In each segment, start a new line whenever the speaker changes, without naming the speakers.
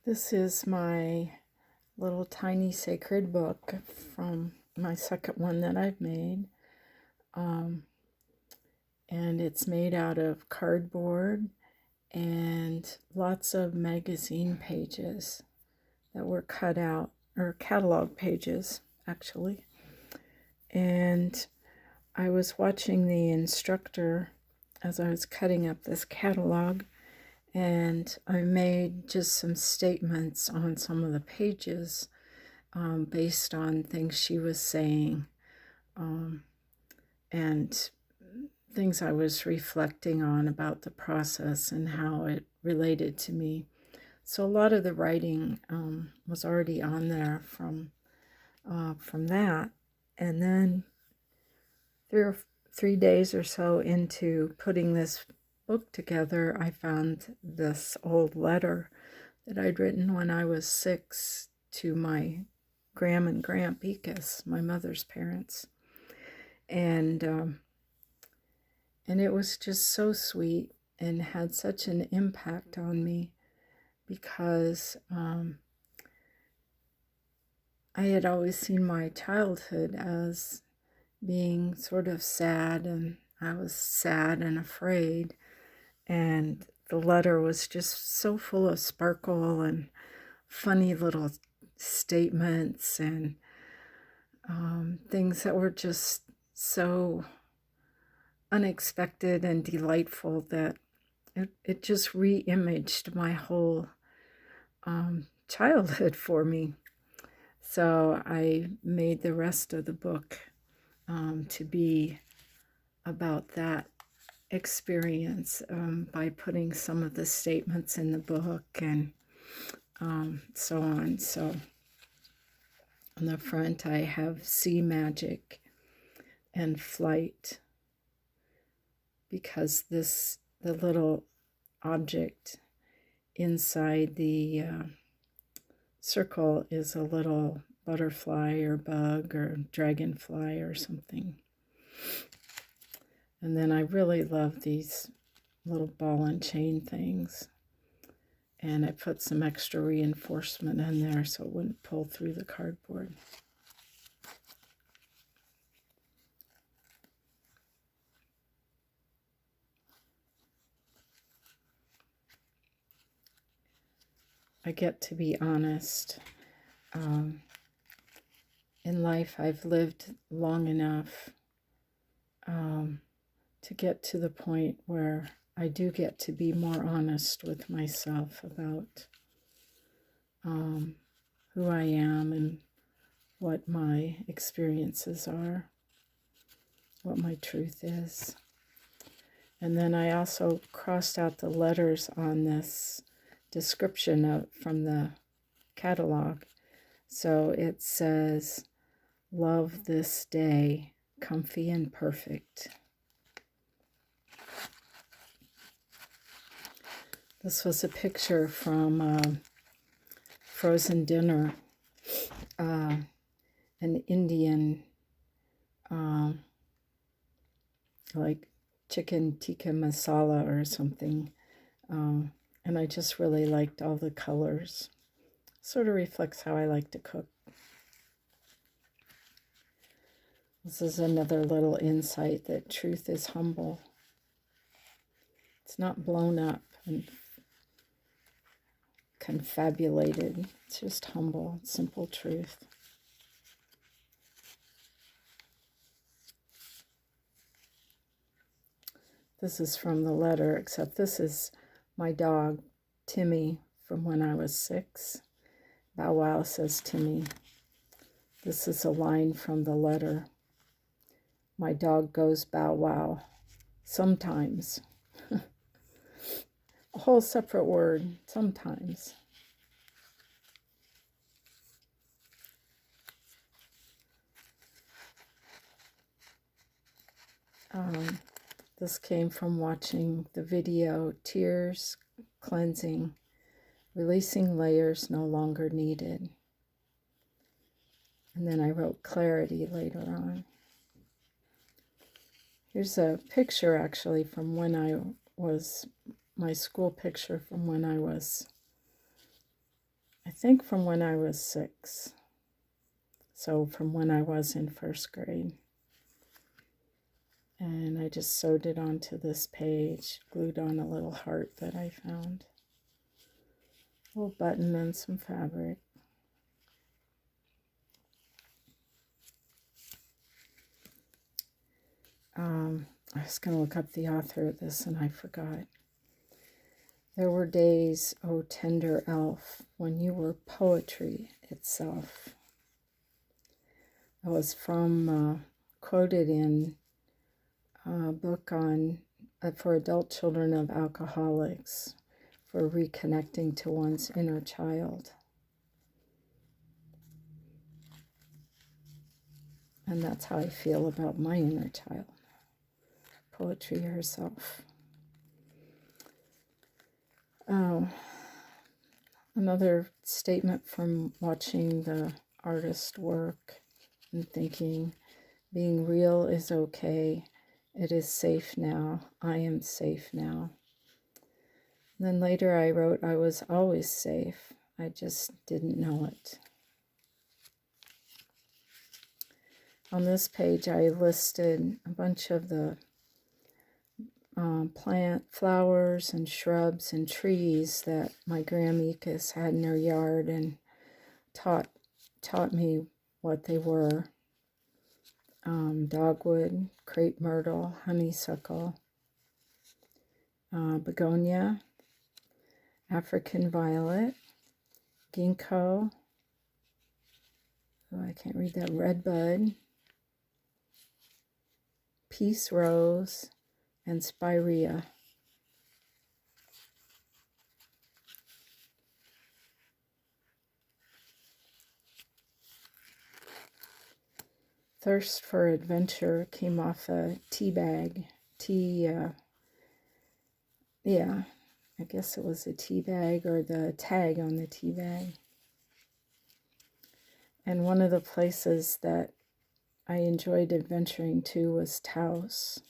This is my little tiny sacred book from my second one that I've made. And it's made out of cardboard and lots of magazine pages that were cut out, or catalog pages, actually. And I was watching the instructor as I was cutting up this catalog, and I made just some statements on some of the pages based on things she was saying and things I was reflecting on about the process and how it related to me. So a lot of the writing was already on there from that. And then 3 days or so into putting this book together, I found this old letter that I'd written when I was 6 to my Gram and Gram Ekiss, my mother's parents. And it was just so sweet and had such an impact on me because I had always seen my childhood as being sort of sad, and I was sad and afraid. And the letter was just so full of sparkle and funny little statements and things that were just so unexpected and delightful that it just re-imaged my whole childhood for me. So I made the rest of the book to be about that experience by putting some of the statements in the book and so on. So on the front I have sea magic and flight, because the little object inside the circle is a little butterfly or bug or dragonfly or something. And then I really love these little ball and chain things. And I put some extra reinforcement in there so it wouldn't pull through the cardboard. I get to be honest. In life, I've lived long enough to get to the point where I do get to be more honest with myself about who I am and what my experiences are, what my truth is. And then I also crossed out the letters on this description from the catalog. So it says, "Love this day, comfy and perfect." This was a picture from Frozen Dinner, an Indian, like chicken tikka masala or something. And I just really liked all the colors. Sort of reflects how I like to cook. This is another little insight that truth is humble. It's not blown up and confabulated. It's just humble, simple truth. This is from the letter, except this is my dog, Timmy, from when I was 6. Bow wow, says Timmy. This is a line from the letter. My dog goes bow wow. Sometimes. A whole separate word, sometimes. This came from watching the video, Tears Cleansing, Releasing Layers No Longer Needed. And then I wrote clarity later on. Here's a picture actually from when I was, my school picture from when I was think from when I was 6. So from when I was in 1st grade. And I just sewed it onto this page, glued on a little heart that I found. A little button and some fabric. I was going to look up the author of this and I forgot. There were days, O tender elf, when you were poetry itself. It was from, quoted in a book on for adult children of alcoholics for reconnecting to one's inner child. And that's how I feel about my inner child. Poetry herself. Another statement from watching the artist work and thinking, being real is okay. It is safe now. I am safe now. And then later I wrote, I was always safe. I just didn't know it. On this page, I listed a bunch of the plant flowers and shrubs and trees that my Gram Ekiss had in her yard and taught me what they were. Dogwood, crepe myrtle, honeysuckle, begonia, African violet, ginkgo, I can't read that, redbud, peace rose, and spirea. Thirst for Adventure came off a tea bag. Yeah, I guess it was a tea bag or the tag on the tea bag. And one of the places that I enjoyed adventuring to was Taos.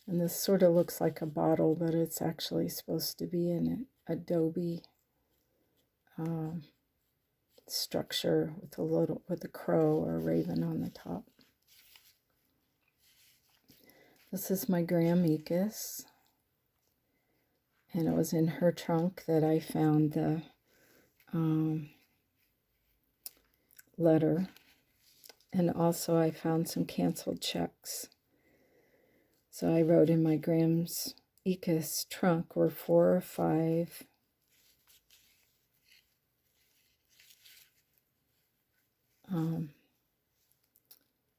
And this sort of looks like a bottle, but it's actually supposed to be an adobe structure with a crow or a raven on the top. This is my Gram Ekiss, and it was in her trunk that I found the letter, and also I found some canceled checks. So I wrote in my Gram Ekiss trunk were 4 or 5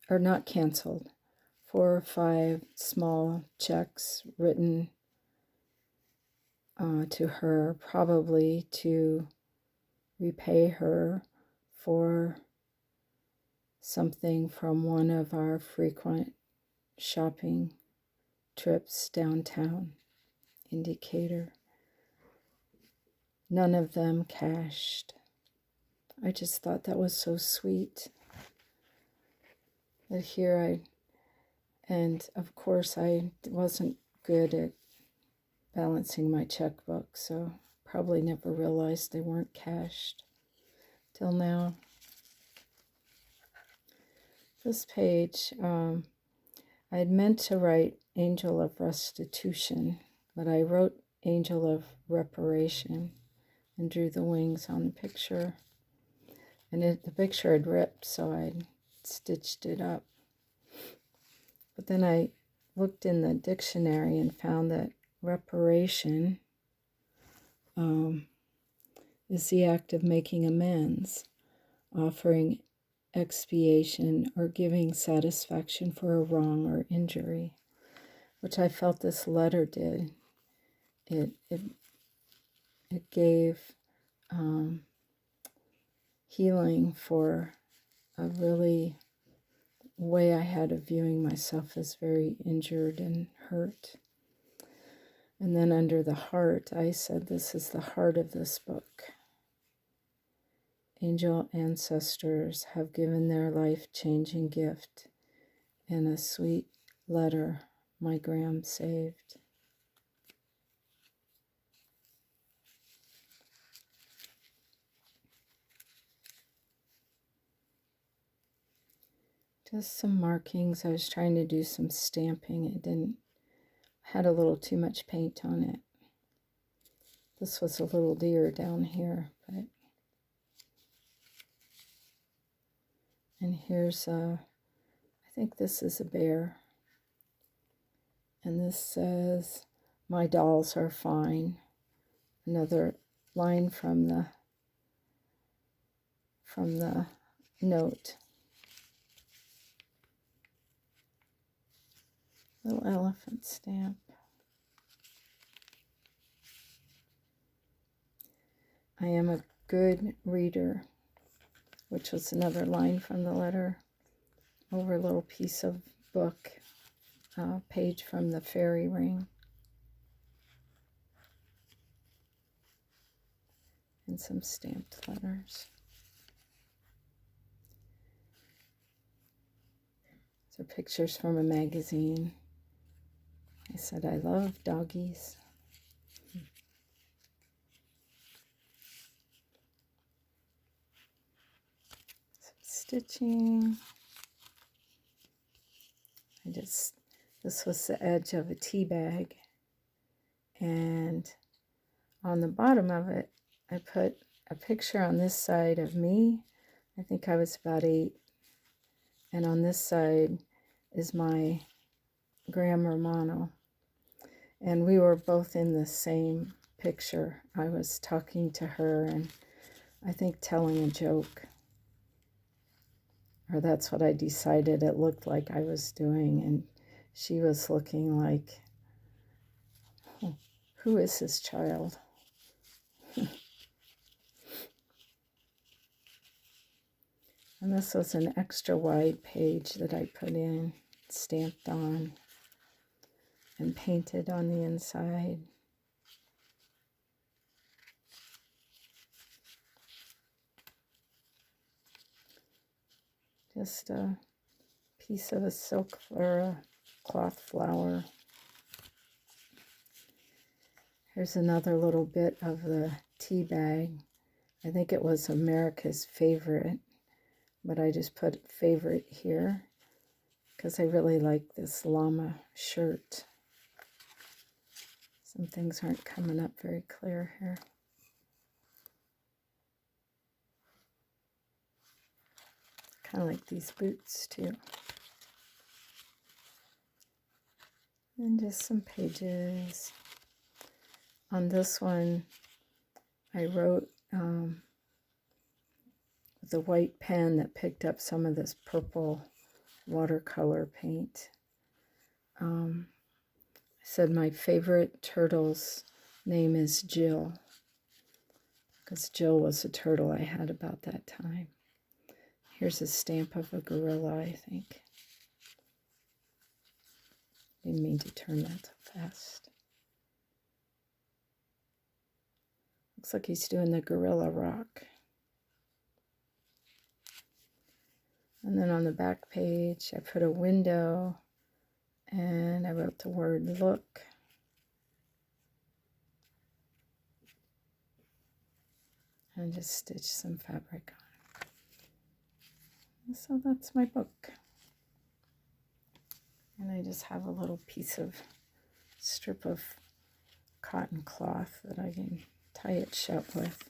or not canceled, 4 or 5 small checks written to her, probably to repay her for something from one of our frequent shopping trips downtown in Decatur. None of them cashed. I just thought that was so sweet. That here and of course I wasn't good at balancing my checkbook, so probably never realized they weren't cashed till now. This page, I had meant to write Angel of Restitution, but I wrote Angel of Reparation and drew the wings on the picture. And the picture had ripped, so I stitched it up. But then I looked in the dictionary and found that reparation is the act of making amends, offering expiation, or giving satisfaction for a wrong or injury, which I felt this letter did. It gave healing for a really way I had of viewing myself as very injured and hurt. And then under the heart, I said, this is the heart of this book. Angel ancestors have given their life-changing gift in a sweet letter my Gram saved. Just some markings. I was trying to do some stamping. It didn't, had a little too much paint on it. This was a little deer down here, but, and here's I think this is a bear. And this says, "My dolls are fine." Another line from the note. Little elephant stamp. "I am a good reader," which was another line from the letter, over a little piece of book, page from the fairy ring. And some stamped letters. These are pictures from a magazine. I said, "I love doggies." Some stitching. This was the edge of a tea bag. And on the bottom of it, I put a picture on this side of me. I think I was about 8. And on this side is my grandma. And we were both in the same picture. I was talking to her and I think telling a joke. Or that's what I decided it looked like I was doing. And she was looking like, "Oh, who is this child?" And this was an extra wide page that I put in, stamped on, and painted on the inside. Just a piece of a silk or a cloth flower. Here's another little bit of the tea bag. I think it was America's favorite, but I just put favorite here because I really like this llama shirt. Some things aren't coming up very clear here. Kind of like these boots too. And just some pages. On this one, I wrote with a white pen that picked up some of this purple watercolor paint. I said my favorite turtle's name is Jill, because Jill was a turtle I had about that time. Here's a stamp of a gorilla, I think. Didn't mean to turn that so fast. Looks like he's doing the gorilla rock. And then on the back page, I put a window and I wrote the word "look." And just stitched some fabric on. So that's my book. And I just have a little piece of strip of cotton cloth that I can tie it shut with.